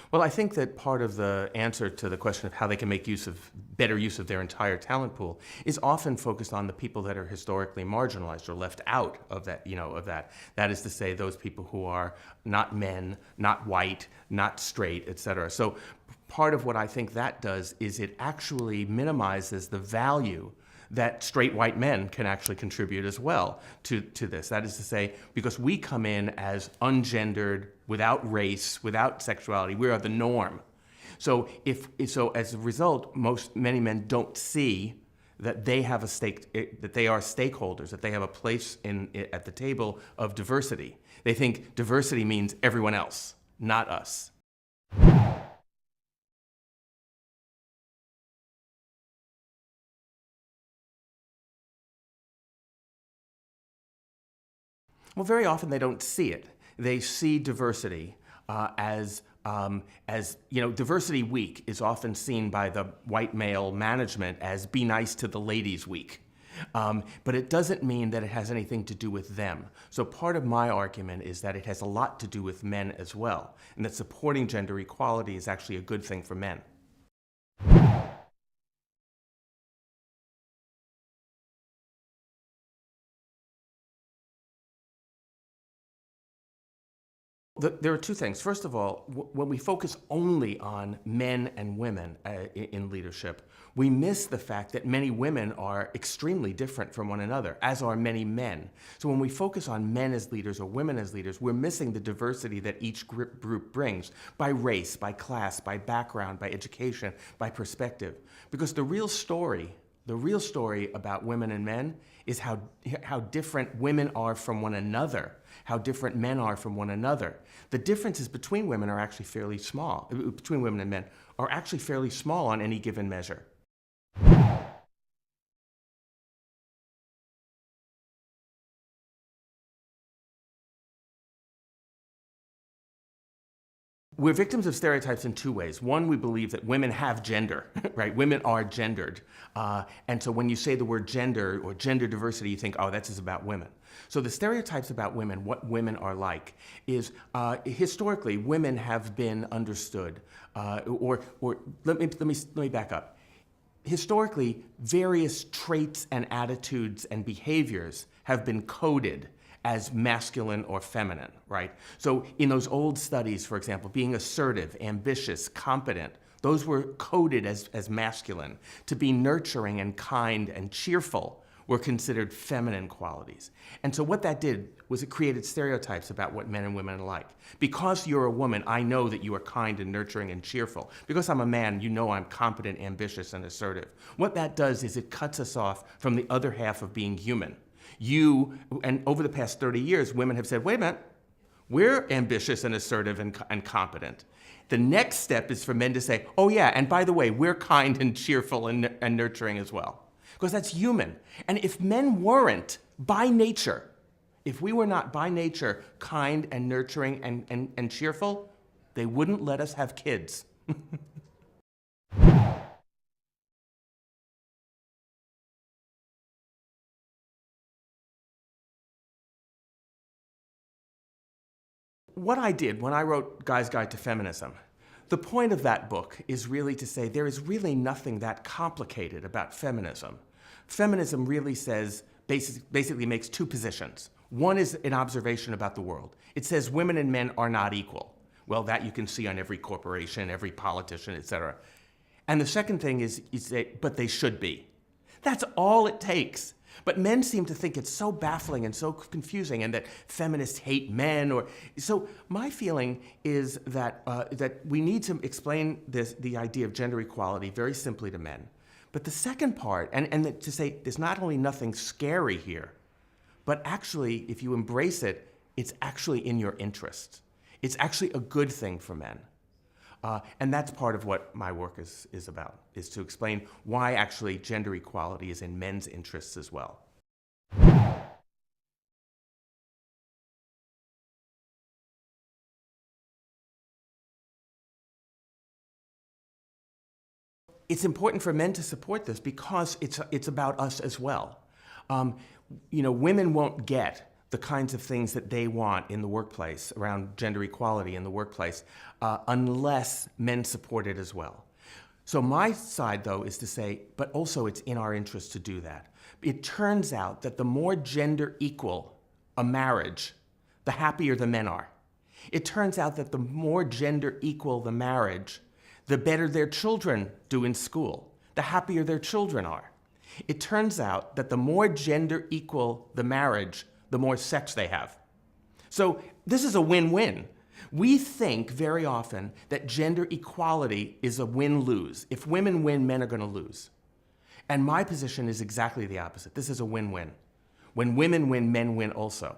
Well, I think that part of the answer to the question of how they can make better use of their entire talent pool is often focused on the people that are historically marginalized or left out of that, of that. That is to say, those people who are not men, not white, not straight, et cetera. So part of what I think that does is it actually minimizes the value that straight white men can actually contribute as well to this. That is to say, because we come in as ungendered, without race, without sexuality, we are the norm. So so as a result, many men don't see that they have a stake, that they are stakeholders, that they have a place at the table of diversity. They think diversity means everyone else, not us. Well, very often they don't see it. They see diversity as Diversity Week is often seen by the white male management as be nice to the ladies week. But it doesn't mean that it has anything to do with them. So part of my argument is that it has a lot to do with men as well, and that supporting gender equality is actually a good thing for men. There are two things. First of all, when we focus only on men and women in leadership, we miss the fact that many women are extremely different from one another, as are many men. So when we focus on men as leaders or women as leaders, we're missing the diversity that each group brings by race, by class, by background, by education, by perspective. Because the real story about women and men is how different women are from one another, how different men are from one another. The differences between women are actually fairly small, between women and men, are actually fairly small on any given measure. We're victims of stereotypes in two ways. One, we believe that women have gender, right? Women are gendered. And so when you say the word gender or gender diversity, you think, oh, that's just about women. So the stereotypes about women, what women are like, is historically, women have been understood. Let me back up. Historically, various traits and attitudes and behaviors have been coded as masculine or feminine, right? So in those old studies, for example, being assertive, ambitious, competent, those were coded as masculine. To be nurturing and kind and cheerful were considered feminine qualities. And so what that did was it created stereotypes about what men and women are like. Because you're a woman, I know that you are kind and nurturing and cheerful. Because I'm a man, you know I'm competent, ambitious, and assertive. What that does is it cuts us off from the other half of being human. And over the past 30 years, women have said, wait a minute, we're ambitious and assertive and competent. The next step is for men to say, oh yeah, and by the way, we're kind and cheerful and nurturing as well. Because that's human. And if men weren't, by nature, if we were not by nature kind and nurturing and cheerful, they wouldn't let us have kids. What I did when I wrote Guy's Guide to Feminism, the point of that book is really to say there is really nothing that complicated about feminism. Feminism really says, basically makes two positions. One is an observation about the world. It says women and men are not equal. Well, that you can see on every corporation, every politician, et cetera. And the second thing is that, but they should be. That's all it takes. But men seem to think it's so baffling and so confusing, and that feminists hate men. So my feeling is that, that we need to explain the idea of gender equality very simply to men. But the second part, and to say there's not only nothing scary here, but actually, if you embrace it, it's actually in your interest. It's actually a good thing for men. And that's part of what my work is about, is to explain why actually gender equality is in men's interests as well. It's important for men to support this because it's about us as well. Women won't get the kinds of things that they want in the workplace, around gender equality in the workplace, unless men support it as well. So my side, though, is to say, but also it's in our interest to do that. It turns out that the more gender equal a marriage, the happier the men are. It turns out that the more gender equal the marriage, the better their children do in school, the happier their children are. It turns out that the more gender equal the marriage, the more sex they have. So this is a win-win. We think very often that gender equality is a win-lose. If women win, men are going to lose. And my position is exactly the opposite. This is a win-win. When women win, men win also.